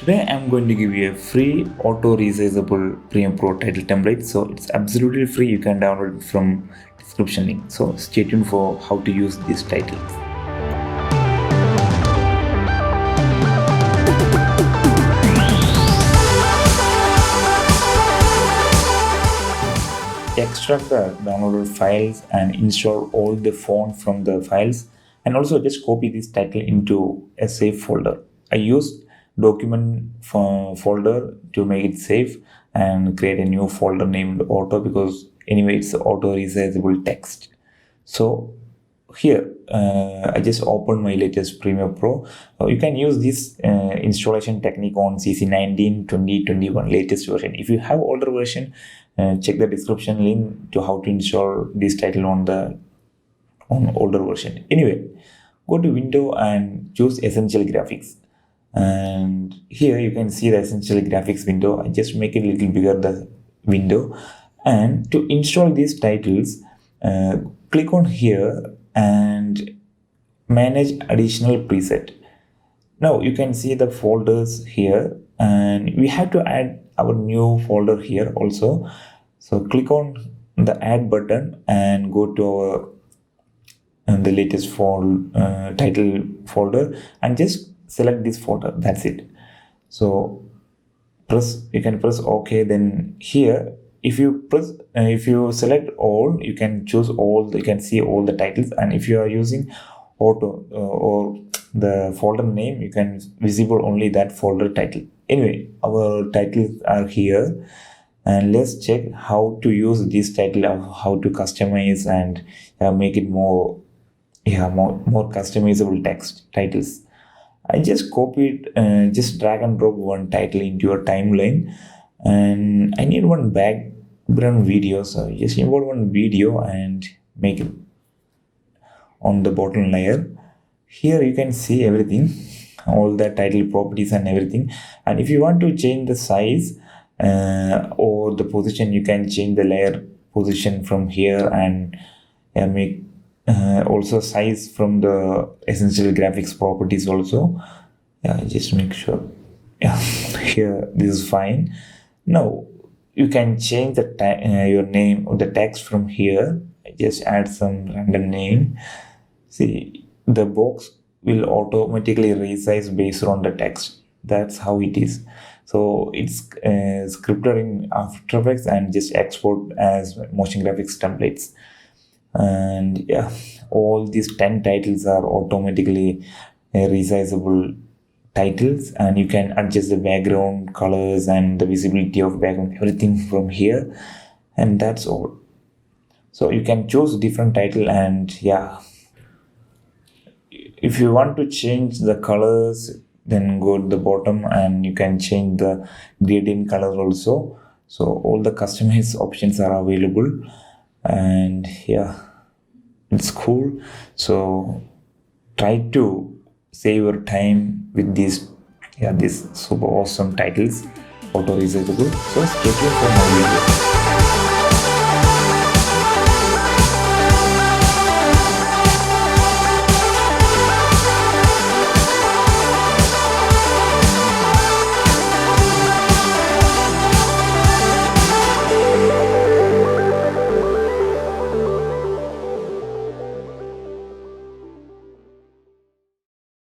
Today I'm going to give you a free auto resizable Premium Pro title template. So it's absolutely free. You can download it from description link. So stay tuned for how to use these titles. Extract the downloaded files and install all the font from the files, and also just copy this title into a safe folder. I used document folder to make it safe and create a new folder named auto, because anyway it's auto resizable text. So here I just opened my latest Premiere Pro. You can use this installation technique on CC 19, 20, 21 latest version. If you have older version, check the description link to how to install this title on older version. Anyway, go to window and choose essential graphics, and here you can see the essential graphics window. I just make it a little bigger, the window. And to install these titles, click on here and manage additional preset. Now you can see the folders here, and we have to add our new folder here also. So click on the add button and go to our the latest title folder and just select this folder. That's it. So you can press OK. Then here, if you select all, you can choose all. You can see all the titles, and if you are using auto or the folder name, you can visible only that folder title. Anyway, our titles are here, and let's check how to use this title, of how to customize and make it more customizable titles. I just copied, just drag and drop one title into your timeline, and I need one background video, so just import one video and make it on the bottom layer. Here you can see everything, all the title properties and everything. And if you want to change the size or the position, you can change the layer position from here and make also size from the essential graphics properties also. Just make sure. Here this is fine. Now you can change the your name or the text from here. Just add some random name. See, the box will automatically resize based on the text. That's how it is. So it's scripted in After Effects and just export as motion graphics templates. And yeah, all these 10 titles are automatically resizable titles, and you can adjust the background colors and the visibility of background, everything from here. And that's all. So you can choose different title, and yeah, if you want to change the colors, then go to the bottom and you can change the gradient color also. So all the customized options are available, and yeah, it's cool. So try to save your time with these super awesome titles, auto resizable. So stay tuned for more videos.